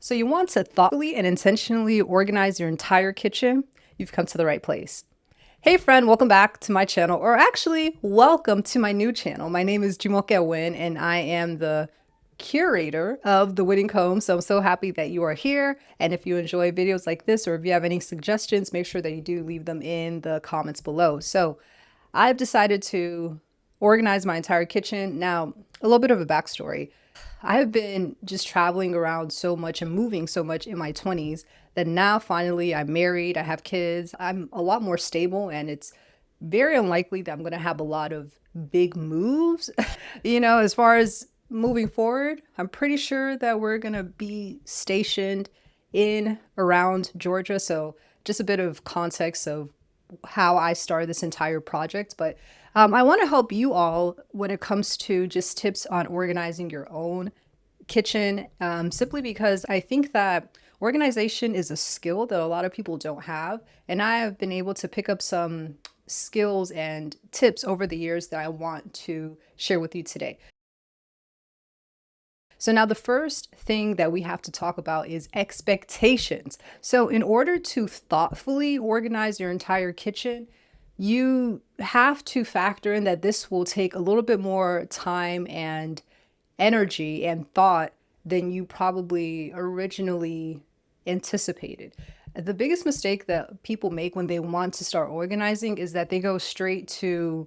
So you want to thoughtfully and intentionally organize your entire kitchen? You've come to the right place. Hey friend, welcome back to my channel, or actually, welcome to my new channel. My name is Jumoke Win, and I am the curator of The Winning Home. So I'm so happy that you are here. And if you enjoy videos like this, or if you have any suggestions, make sure that you do leave them in the comments below. So I've decided to organize my entire kitchen. Now, a little bit of a backstory. I have been just traveling around so much and moving so much in my 20s that now finally I'm married, I have kids, I'm a lot more stable, and it's very unlikely that I'm going to have a lot of big moves. As far as moving forward, I'm pretty sure that we're going to be stationed in around Georgia. So, just a bit of context of how I started this entire project. But I want to help you all when it comes to just tips on organizing your own kitchen, simply because I think that organization is a skill that a lot of people don't have. And I have been able to pick up some skills and tips over the years that I want to share with you today. So now the first thing that we have to talk about is expectations. So in order to thoughtfully organize your entire kitchen, you have to factor in that this will take a little bit more time and energy and thought than you probably originally anticipated. The biggest mistake that people make when they want to start organizing is that they go straight to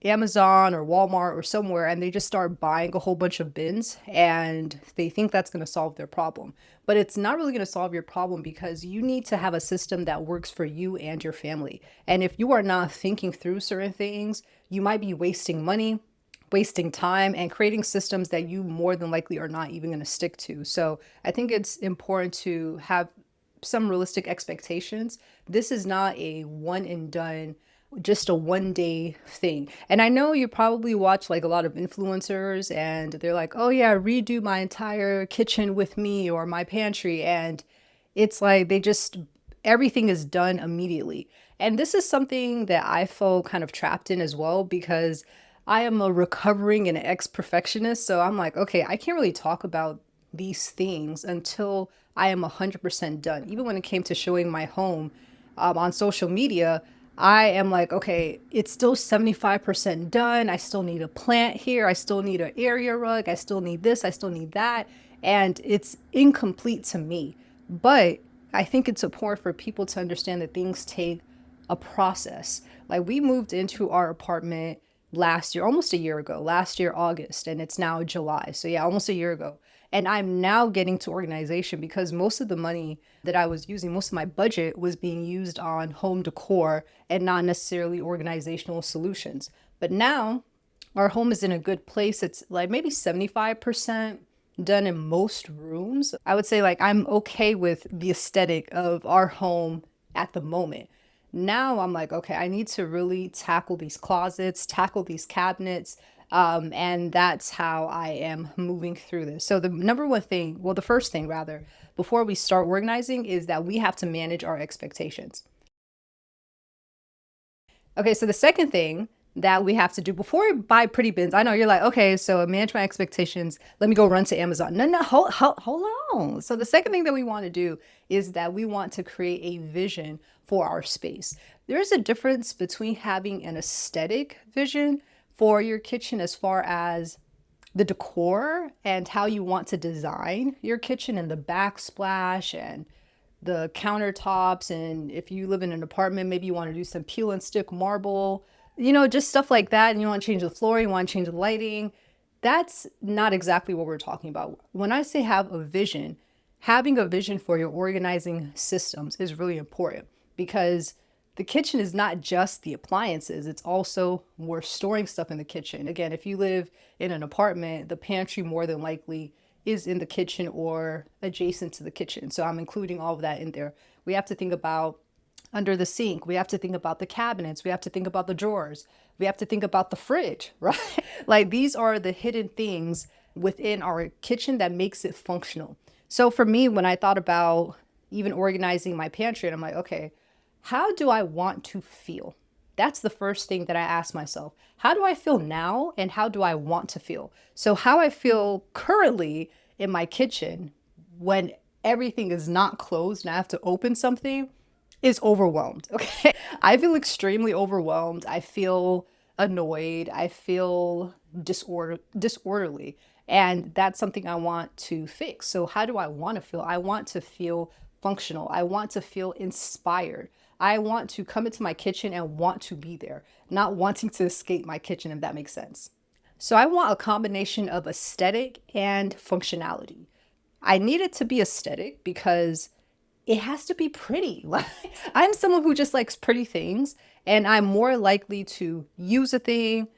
Amazon or Walmart or somewhere and they just start buying a whole bunch of bins and they think that's going to solve their problem. But it's not really going to solve your problem because you need to have a system that works for you and your family. And if you are not thinking through certain things, you might be wasting money, wasting time, and creating systems that you more than likely are not even going to stick to. So I think it's important to have some realistic expectations. This is not a one and done, just a one day thing. And I know you probably watch like a lot of influencers and they're like, oh yeah, redo my entire kitchen with me or my pantry. And it's like everything is done immediately. And this is something that I feel kind of trapped in as well because I am a recovering and ex-perfectionist. So I'm like, okay, I can't really talk about these things until I am 100% done. Even when it came to showing my home on social media, I am like, okay, it's still 75% done. I still need a plant here. I still need an area rug. I still need this. I still need that. And it's incomplete to me. But I think it's important for people to understand that things take a process. Like we moved into our apartment last year, almost a year ago, last year, August, and it's now July. So yeah, almost a year ago. And I'm now getting to organization because most of the money that I was using, most of my budget was being used on home decor and not necessarily organizational solutions. But now our home is in a good place. It's like maybe 75% done in most rooms. I would say like I'm okay with the aesthetic of our home at the moment. Now I'm like, okay, I need to really tackle these closets, tackle these cabinets. And that's how I am moving through this. So the number one thing, well, the first thing rather, before we start organizing is that we have to manage our expectations. Okay, so the second thing that we have to do before we buy pretty bins, I know you're like, okay, so manage my expectations. Let me go run to Amazon. No, hold on. So the second thing that we want to do is that we want to create a vision for our space. There's a difference between having an aesthetic vision for your kitchen as far as the decor and how you want to design your kitchen and the backsplash and the countertops. And if you live in an apartment, maybe you want to do some peel and stick marble, just stuff like that. And you want to change the flooring, you want to change the lighting. That's not exactly what we're talking about. When I say have a vision, having a vision for your organizing systems is really important because the kitchen is not just the appliances, it's also we're storing stuff in the kitchen. Again, if you live in an apartment, the pantry more than likely is in the kitchen or adjacent to the kitchen. So I'm including all of that in there. We have to think about under the sink. We have to think about the cabinets. We have to think about the drawers. We have to think about the fridge, right? Like these are the hidden things within our kitchen that makes it functional. So for me, when I thought about even organizing my pantry, and I'm like, okay, how do I want to feel? That's the first thing that I ask myself. How do I feel now and how do I want to feel? So how I feel currently in my kitchen when everything is not closed and I have to open something, is overwhelmed. Okay. I feel extremely overwhelmed. I feel annoyed. I feel disorderly. And that's something I want to fix. So how do I want to feel? I want to feel functional. I want to feel inspired. I want to come into my kitchen and want to be there, not wanting to escape my kitchen, if that makes sense. So I want a combination of aesthetic and functionality. I need it to be aesthetic because it has to be pretty. Like, I'm someone who just likes pretty things, and I'm more likely to use a thing,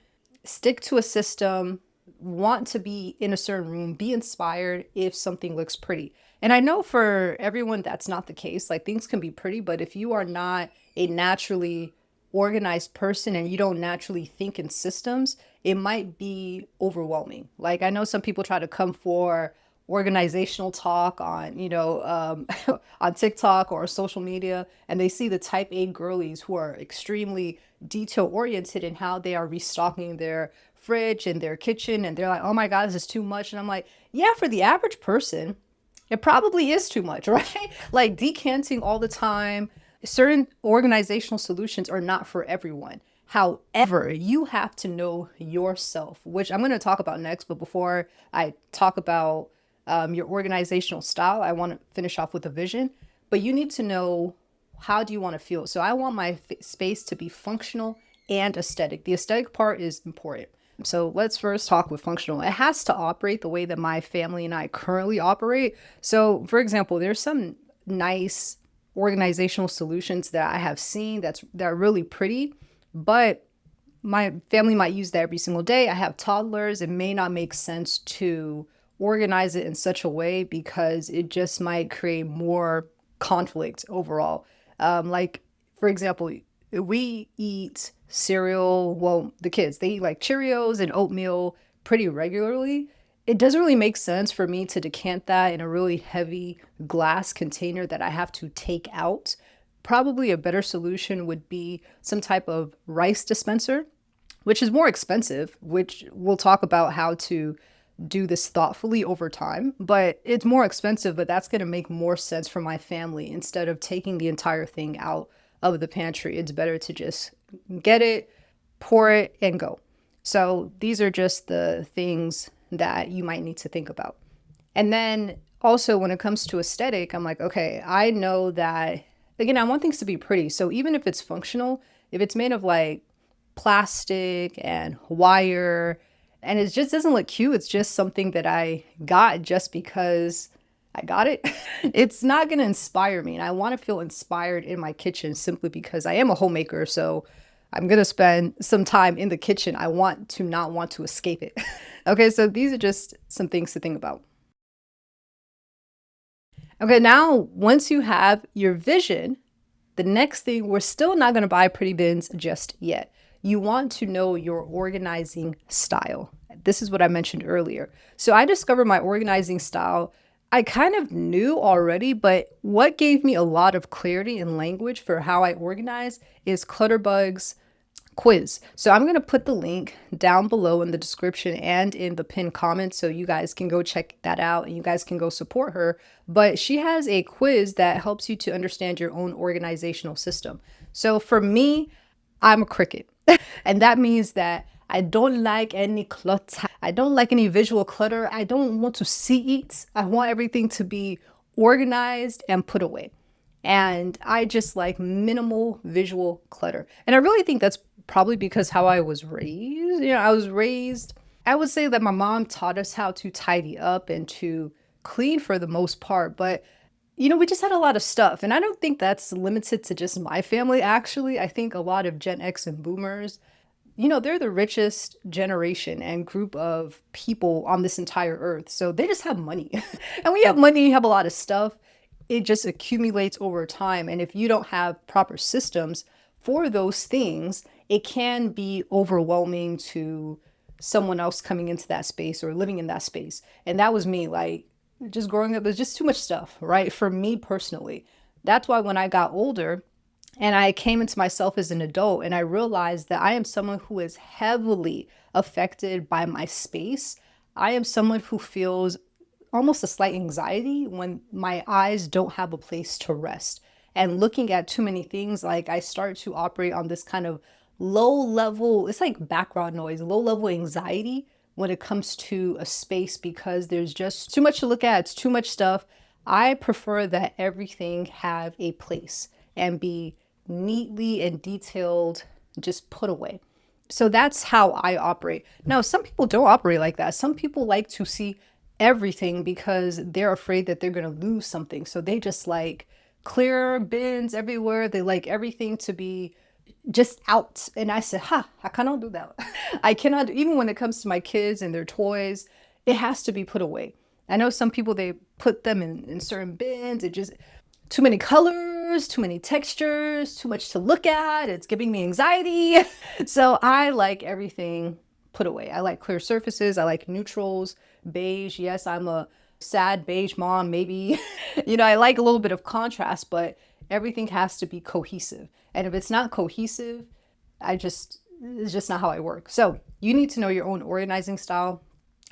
stick to a system, want to be in a certain room, be inspired if something looks pretty. And I know for everyone that's not the case. Like, things can be pretty, but if you are not a naturally organized person and you don't naturally think in systems, it might be overwhelming. Like, I know some people try to come for organizational talk on, on TikTok or social media, and they see the type A girlies who are extremely detail oriented in how they are restocking their fridge and their kitchen, and they're like, oh my God, this is too much. And I'm like, yeah, for the average person, it probably is too much, right? Like, decanting all the time. Certain organizational solutions are not for everyone. However, you have to know yourself, which I'm going to talk about next. But before I talk about your organizational style, I want to finish off with a vision. But you need to know, how do you want to feel? So I want my space to be functional and aesthetic. The aesthetic part is important. So let's first talk with functional. It has to operate the way that my family and I currently operate. So, for example, there's some nice organizational solutions that I have seen that are really pretty, but my family might use that every single day. I have toddlers. It may not make sense to organize it in such a way because it just might create more conflict overall. Like, for example, we eat cereal. Well, the kids, they eat like Cheerios and oatmeal pretty regularly. It doesn't really make sense for me to decant that in a really heavy glass container that I have to take out. Probably a better solution would be some type of rice dispenser, which is more expensive, which we'll talk about how to do this thoughtfully over time. But it's more expensive, but that's going to make more sense for my family. Instead of taking the entire thing out of the pantry, it's better to just get it, pour it, and go. So these are just the things that you might need to think about. And then also, when it comes to aesthetic, I'm like, okay, I know that, again, I want things to be pretty. So even if it's functional, if it's made of like plastic and wire and it just doesn't look cute, it's just something that I got just because I got it, it's not going to inspire me. And I want to feel inspired in my kitchen simply because I am a homemaker. So I'm going to spend some time in the kitchen. I want to not want to escape it. Okay, so these are just some things to think about. Okay, now once you have your vision, the next thing, we're still not going to buy pretty bins just yet. You want to know your organizing style. This is what I mentioned earlier. So I discovered my organizing style. I kind of knew already, but what gave me a lot of clarity and language for how I organize is Clutterbug's quiz. So I'm going to put the link down below in the description and in the pinned comment so you guys can go check that out and you guys can go support her. But she has a quiz that helps you to understand your own organizational system. So for me, I'm a cricket. And that means that I don't like any clutter. I don't like any visual clutter. I don't want to see it. I want everything to be organized and put away. And I just like minimal visual clutter. And I really think that's probably because how I was raised. I would say that my mom taught us how to tidy up and to clean for the most part, but we just had a lot of stuff. And I don't think that's limited to just my family, actually. I think a lot of Gen X and boomers, they're the richest generation and group of people on this entire earth. So they just have money. And when you have money, you have a lot of stuff. It just accumulates over time. And if you don't have proper systems for those things, it can be overwhelming to someone else coming into that space or living in that space. And that was me. Like, just growing up, there's just too much stuff, right? For me personally. That's why when I got older and I came into myself as an adult and I realized that I am someone who is heavily affected by my space. I am someone who feels almost a slight anxiety when my eyes don't have a place to rest. And looking at too many things, like I start to operate on this kind of low level, it's like background noise, low level anxiety when it comes to a space because there's just too much to look at, it's too much stuff. I prefer that everything have a place and be neatly and detailed, just put away. So that's how I operate. Now, some people don't operate like that. Some people like to see everything because they're afraid that they're going to lose something. So they just like clear bins everywhere. They like everything to be just out. And I said, I cannot do that. I cannot, even when it comes to my kids and their toys, it has to be put away. I know some people, they put them in certain bins. It just, too many colors, too many textures, too much to look at. It's giving me anxiety. So I like everything put away. I like clear surfaces. I like neutrals, beige. Yes, I'm a sad beige mom, maybe. I like a little bit of contrast, but everything has to be cohesive. And if it's not cohesive, it's just not how I work. So you need to know your own organizing style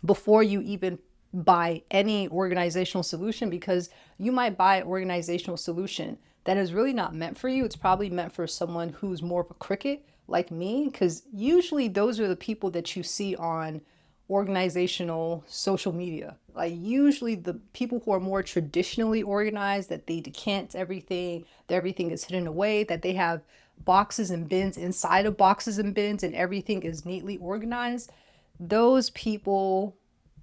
before you even buy any organizational solution, because you might buy an organizational solution that is really not meant for you. It's probably meant for someone who's more of a cricket like me, because usually those are the people that you see on organizational social media. Like usually the people who are more traditionally organized, that they decant everything, that everything is hidden away, that they have boxes and bins inside of boxes and bins and everything is neatly organized. Those people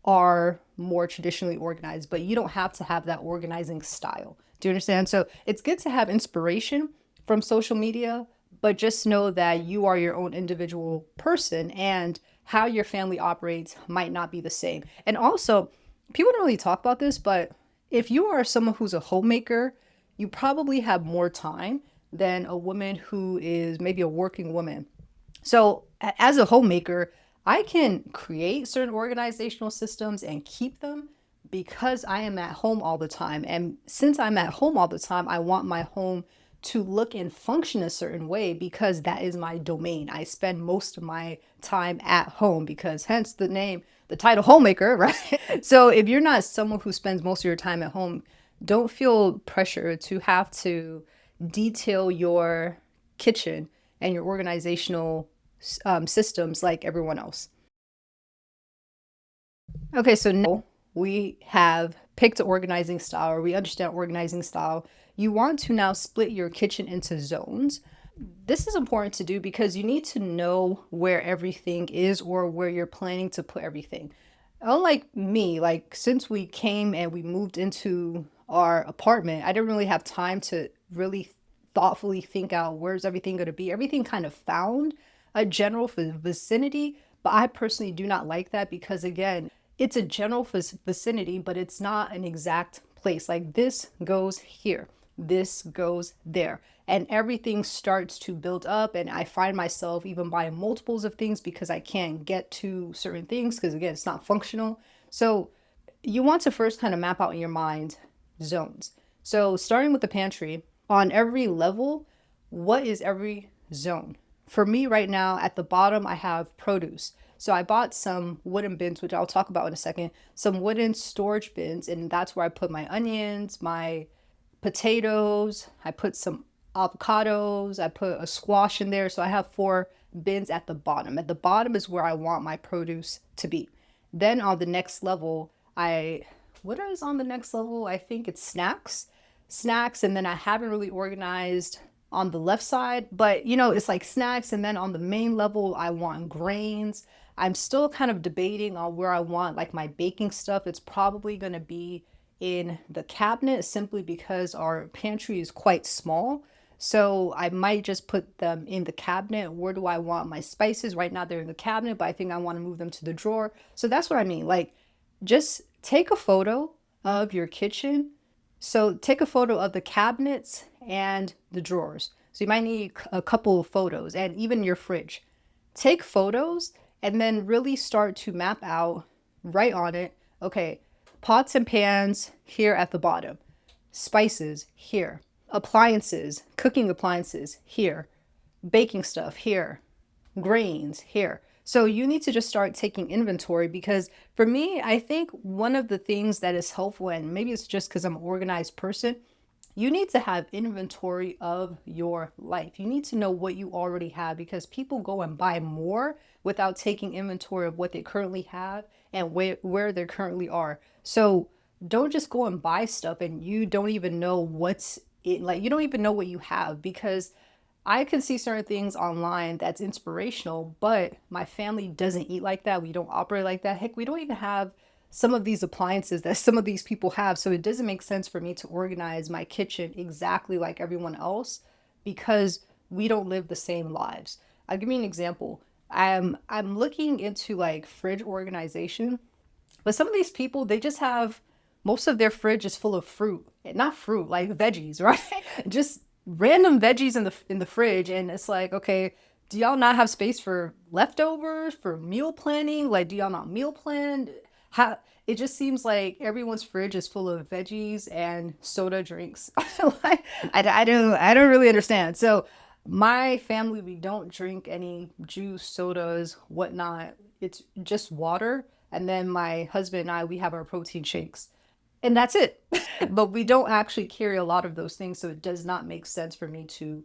are more traditionally organized, but you don't have to have that organizing style. Do you understand? So it's good to have inspiration from social media, but just know that you are your own individual person and how your family operates might not be the same. And also, people don't really talk about this, but if you are someone who's a homemaker, you probably have more time than a woman who is maybe a working woman. So as a homemaker, I can create certain organizational systems and keep them because I am at home all the time. And since I'm at home all the time, I want my home to look and function a certain way because that is my domain. I spend most of my time at home because hence the name, the title homemaker, right? So if you're not someone who spends most of your time at home, don't feel pressure to have to detail your kitchen and your organizational systems like everyone else. Okay, so now we have picked an organizing style, or we understand organizing style. You want to now split your kitchen into zones. This is important to do because you need to know where everything is or where you're planning to put everything. Unlike me, like since we came and we moved into our apartment, I didn't really have time to really thoughtfully think out where's everything going to be. Everything kind of found a general vicinity, but I personally do not like that because again, it's a general vicinity, but it's not an exact place. Like this goes here, this goes there, and everything starts to build up. And I find myself even buying multiples of things because I can't get to certain things because again, it's not functional. So you want to first kind of map out in your mind zones. So starting with the pantry, on every level, what is every zone? For me right now, at the bottom, I have produce. So I bought some wooden bins, which I'll talk about in a second, some wooden storage bins, and that's where I put my onions, my potatoes, I put some avocados, I put a squash in there. So I have 4 bins at the bottom. At the bottom is where I want my produce to be. Then on the next level, what is on the next level? I think it's snacks, and then I haven't really organized on the left side, but it's like snacks. And then on the main level, I want grains. I'm still kind of debating on where I want like my baking stuff. It's probably going to be in the cabinet simply because our pantry is quite small. So I might just put them in the cabinet. Where do I want my spices? Right now they're in the cabinet, but I think I want to move them to the drawer. So that's what I mean. Like just take a photo of your kitchen. So take a photo of the cabinets and the drawers. So you might need a couple of photos and even your fridge. Take photos and then really start to map out right on it. Okay, pots and pans here at the bottom, spices here, appliances, cooking appliances here, baking stuff here, grains here. So you need to just start taking inventory because for me, I think one of the things that is helpful, and maybe it's just because I'm an organized person, you need to have inventory of your life. You need to know what you already have because people go and buy more without taking inventory of what they currently have and where they currently are. So don't just go and buy stuff and you don't even know what's it like, you don't even know what you have because I can see certain things online that's inspirational, but my family doesn't eat like that. We don't operate like that. Heck, we don't even have some of these appliances that some of these people have. So it doesn't make sense for me to organize my kitchen exactly like everyone else because we don't live the same lives. I'll give you an example. I'm looking into like fridge organization, but some of these people they just have most of their fridge is full of fruit, not fruit like veggies, right? Just random veggies in the fridge, and it's like, okay, do y'all not have space for leftovers for meal planning? Like, do y'all not meal plan? How it just seems like everyone's fridge is full of veggies and soda drinks. Like, I don't really understand. So my family, we don't drink any juice, sodas, whatnot. It's just water. And then my husband and I, we have our protein shakes. And that's it. But we don't actually carry a lot of those things. So it does not make sense for me to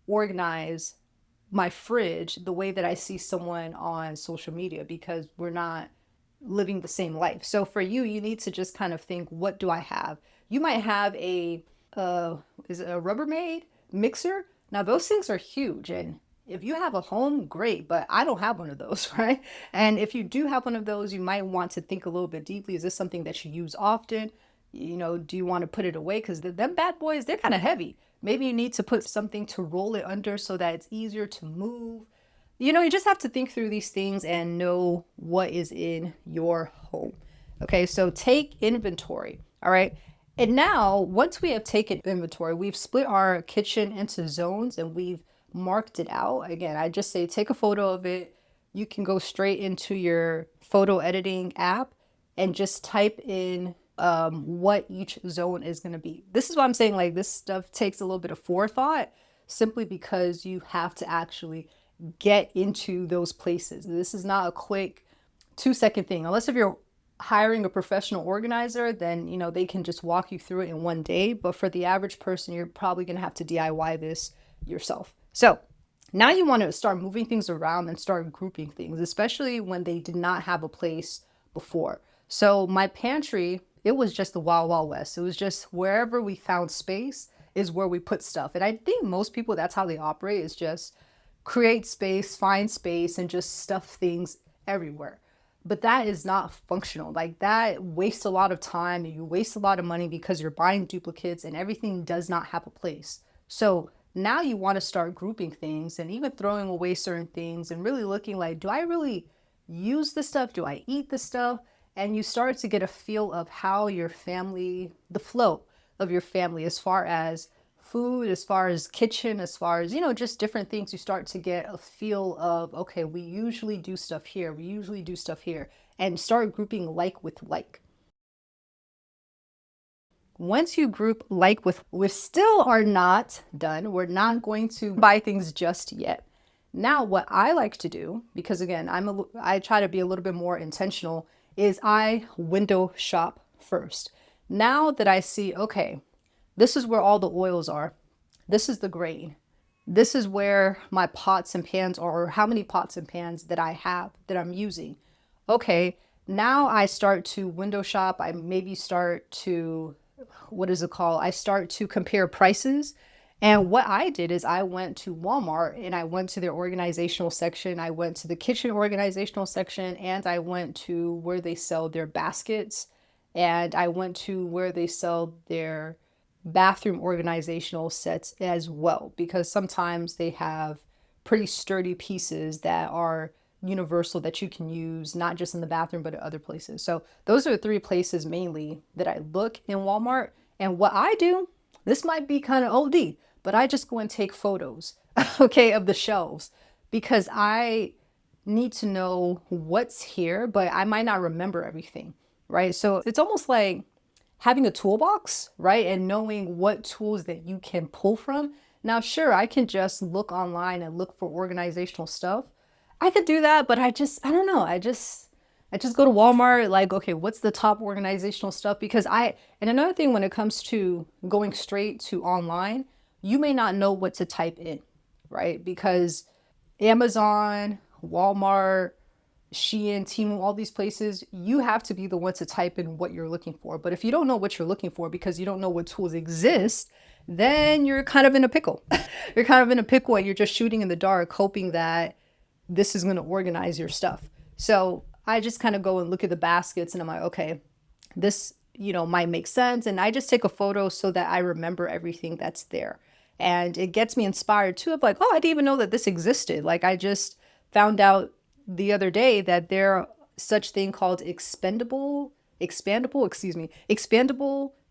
organize my fridge the way that I see someone on social media because we're not living the same life. So for you, you need to just kind of think, what do I have? You might have a is it a Rubbermaid mixer? Now those things are huge, and if you have a home, great, but I don't have one of those, right? And if you do have one of those, you might want to think a little bit deeply. Is this something that you use often? You know, do you want to put it away? Because them bad boys, they're kind of heavy. Maybe you need to put something to roll it under so that it's easier to move. You know, you just have to think through these things and know what is in your home. Okay, so take inventory. All right. And now, once we have taken inventory, we've split our kitchen into zones and we've marked it out. Again, I just say take a photo of it. You can go straight into your photo editing app and just type in what each zone is going to be. This is what I'm saying. Like, this stuff takes a little bit of forethought simply because you have to actually get into those places. This is not a quick 2-second thing. Unless if you're hiring a professional organizer, then you know they can just walk you through it in one day. But for the average person, you're probably going to have to DIY this yourself. So now you want to start moving things around and start grouping things, especially when they did not have a place before. So my pantry, it was just the wild, wild west. It was just wherever we found space is where we put stuff. And I think most people, that's how they operate, is just create space, find space, and just stuff things everywhere. But that is not functional. Like, that wastes a lot of time. You waste a lot of money because you're buying duplicates and everything does not have a place. So now you want to start grouping things and even throwing away certain things and really looking like, do I really use this stuff? Do I eat this stuff? And you start to get a feel of how your family, the flow of your family, as far as food, as far as kitchen, as far as, you know, just different things. You start to get a feel of, okay, we usually do stuff here, we usually do stuff here, and start grouping like with like. Once you group like with, we still are not done. We're not going to buy things just yet. Now, what I like to do, because again, I try to be a little bit more intentional, is I window shop first. Now that I see, okay, this is where all the oils are. This is the grain. This is where my pots and pans are, or how many pots and pans that I have that I'm using. Okay, now I start to window shop. I maybe start to, what is it called? I start to compare prices. And what I did is I went to Walmart and I went to their organizational section. I went to the kitchen organizational section and I went to where they sell their baskets and I went to where they sell their bathroom organizational sets as well, because sometimes they have pretty sturdy pieces that are universal that you can use not just in the bathroom but at other places. So those are the three places mainly that I look in Walmart. And what I do, this might be kind of OD, but I just go and take photos, okay, of the shelves because I need to know what's here, but I might not remember everything, right? So it's almost like having a toolbox, right? And knowing what tools that you can pull from. Now, sure, I can just look online and look for organizational stuff. I could do that, but I don't know. I just go to Walmart, like, okay, what's the top organizational stuff? And another thing when it comes to going straight to online, you may not know what to type in, right? Because Amazon, Walmart, Shein, Temu, all these places, you have to be the one to type in what you're looking for. But if you don't know what you're looking for because you don't know what tools exist, then you're kind of in a pickle. You're kind of in a pickle and you're just shooting in the dark, hoping that this is going to organize your stuff. So I just kind of go and look at the baskets and I'm like, okay, this, might make sense. And I just take a photo so that I remember everything that's there. And it gets me inspired too of like, oh, I didn't even know that this existed. Like I just found out the other day that there are such thing called expandable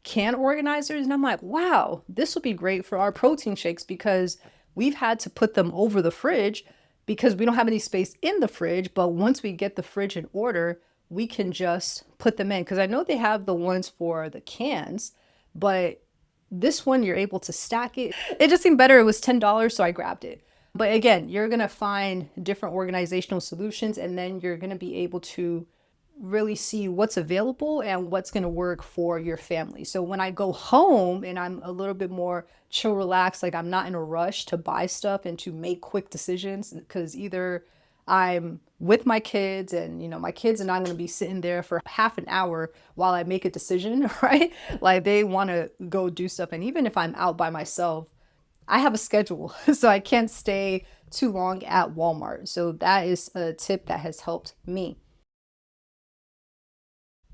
can organizers. And I'm like, wow, this will be great for our protein shakes because we've had to put them over the fridge because we don't have any space in the fridge. But once we get the fridge in order, we can just put them in. Because I know they have the ones for the cans, but this one you're able to stack it. It just seemed better. It was $10, so I grabbed it. But again, you're going to find different organizational solutions and then you're going to be able to really see what's available and what's going to work for your family. So when I go home and I'm a little bit more chill, relaxed, like I'm not in a rush to buy stuff and to make quick decisions because either I'm with my kids and my kids are not going to be sitting there for half an hour while I make a decision, right? Like they want to go do stuff. And even if I'm out by myself, I have a schedule, so I can't stay too long at Walmart. So that is a tip that has helped me.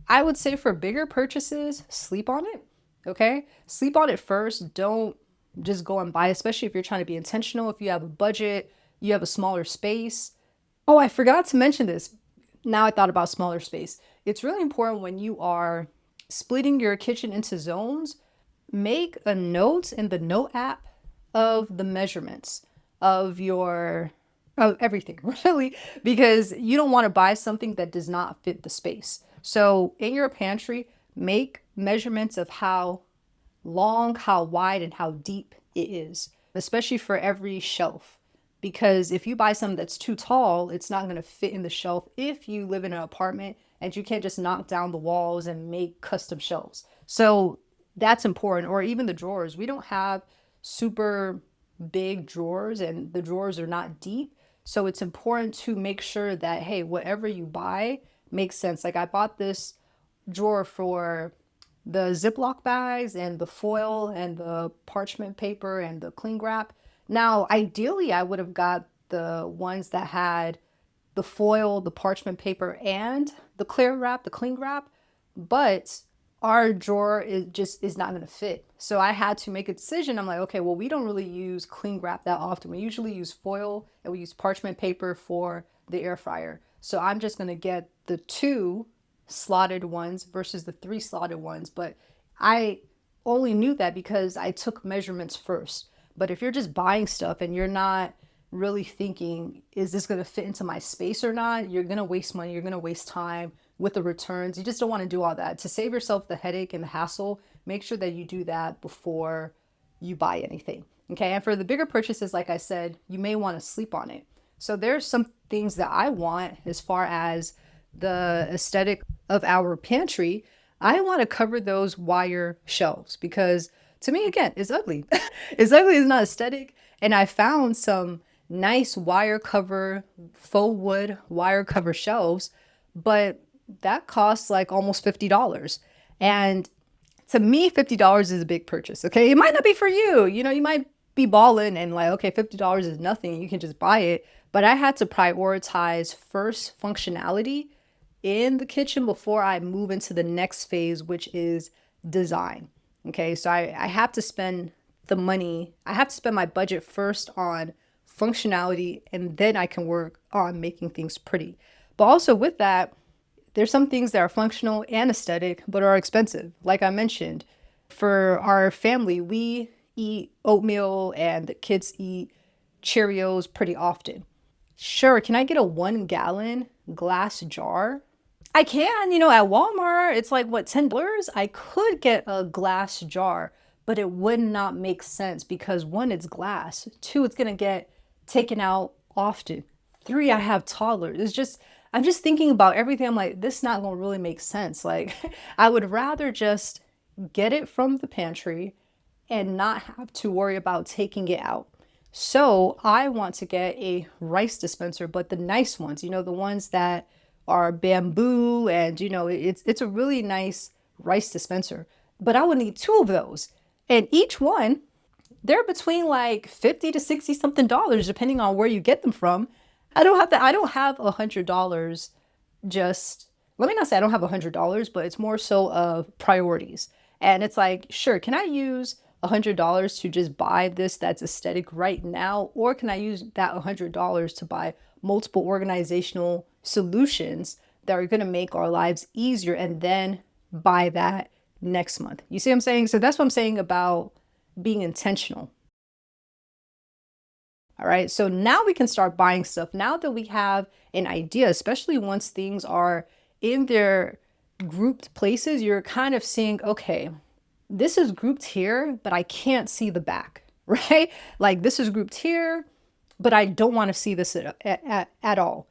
I would say for bigger purchases, sleep on it. Okay. Sleep on it first. Don't just go and buy, especially if you're trying to be intentional. If you have a budget, you have a smaller space. Oh, I forgot to mention this. Now I thought about smaller space. It's really important when you are splitting your kitchen into zones, make a note in the note app of the measurements of your of everything really because you don't want to buy something that does not fit the space. So in your pantry, make measurements of how long, how wide, and how deep it is, especially for every shelf. Because if you buy something that's too tall, it's not going to fit in the shelf if you live in an apartment and you can't just knock down the walls and make custom shelves. So that's important. Or even the drawers. We don't have super big drawers and the drawers are not deep. So it's important to make sure that, hey, whatever you buy makes sense. Like I bought this drawer for the Ziploc bags and the foil and the parchment paper and the cling wrap. Now, ideally, I would have got the ones that had the foil, the parchment paper, and the clear wrap, the cling wrap, but our drawer is not going to fit. So I had to make a decision. I'm like, okay, well, we don't really use cling wrap that often. We usually use foil and we use parchment paper for the air fryer. So I'm just going to get the two slotted ones versus the three slotted ones. But I only knew that because I took measurements first. But if you're just buying stuff and you're not really thinking, is this going to fit into my space or not? You're going to waste money. You're going to waste time with the returns. You just don't want to do all that. To save yourself the headache and the hassle, make sure that you do that before you buy anything. Okay. And for the bigger purchases, like I said, you may want to sleep on it. So there's some things that I want as far as the aesthetic of our pantry. I want to cover those wire shelves because to me, again, it's ugly. It's ugly, it's not aesthetic. And I found some nice wire cover, faux wood wire cover shelves, but that costs like almost $50. And to me, $50 is a big purchase. Okay. It might not be for you. You might be balling and like, okay, $50 is nothing. You can just buy it. But I had to prioritize first functionality in the kitchen before I move into the next phase, which is design. Okay. So I have to spend the money, I have to spend my budget first on functionality and then I can work on making things pretty. But also with that, there's some things that are functional and aesthetic, but are expensive. Like I mentioned, for our family, we eat oatmeal and the kids eat Cheerios pretty often. Sure, can I get a 1 gallon glass jar? I can, at Walmart, it's like what, $10? I could get a glass jar, but it would not make sense because one, it's glass. Two, it's gonna get taken out often. 3, I have toddlers. It's just, I'm just thinking about everything. I'm like, this not gonna really make sense. Like, I would rather just get it from the pantry and not have to worry about taking it out. So I want to get a rice dispenser, but the nice ones, you know, the ones that are bamboo, and you know, it's a really nice rice dispenser. But I would need 2 of those. And each one, they're between like 50 to 60 something dollars, depending on where you get them from. I don't have $100 just, let me not say I don't have $100, but it's more so of priorities. And it's like, sure, can I use $100 to just buy this that's aesthetic right now? Or can I use that $100 to buy multiple organizational solutions that are going to make our lives easier, and then buy that next month? You see what I'm saying? So that's what I'm saying about being intentional. All right, so now we can start buying stuff. Now that we have an idea, especially once things are in their grouped places, you're kind of seeing, okay, this is grouped here, but I can't see the back, right? Like this is grouped here, but I don't want to see this at all.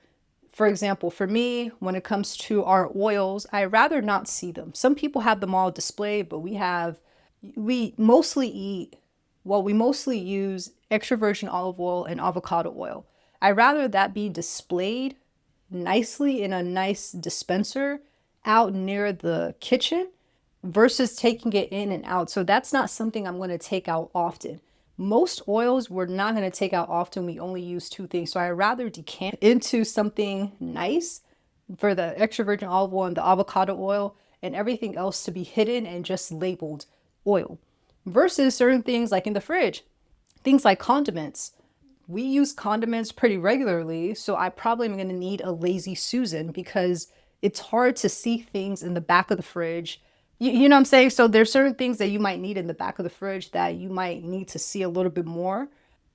For example, for me, when it comes to our oils, I rather not see them. Some people have them all displayed, but we mostly eat, well, we mostly use extra virgin olive oil and avocado oil. I rather that be displayed nicely in a nice dispenser out near the kitchen versus taking it in and out. So that's not something I'm going to take out often. Most oils we're not going to take out often. We only use 2 things. So I rather decant into something nice for the extra virgin olive oil and the avocado oil, and everything else to be hidden and just labeled oil. Versus certain things like in the fridge, things like condiments. We use condiments pretty regularly, so I probably am going to need a Lazy Susan because it's hard to see things in the back of the fridge. You know what I'm saying? So there's certain things that you might need in the back of the fridge that you might need to see a little bit more.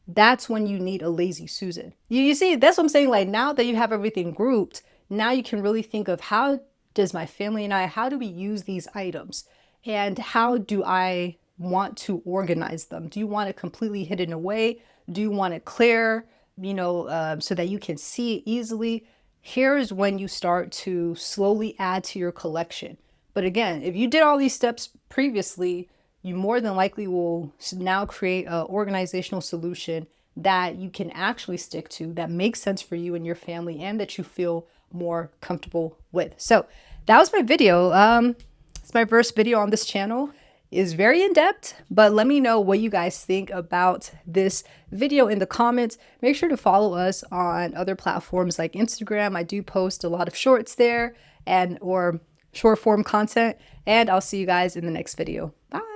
That's when you need a Lazy Susan. You see, that's what I'm saying. Like now that you have everything grouped, now you can really think of, how does my family and I, how do we use these items? And how do I want to organize them? Do you want it completely hidden away? Do you want it clear, so that you can see it easily? Here's when you start to slowly add to your collection. But again, if you did all these steps previously, you more than likely will now create an organizational solution that you can actually stick to, that makes sense for you and your family, and that you feel more comfortable with. So that was my video. It's my first video on this channel. Is very in-depth, but let me know what you guys think about this video in the comments. Make sure to follow us on other platforms like Instagram. I do post a lot of shorts there or short form content, and I'll see you guys in the next video. Bye.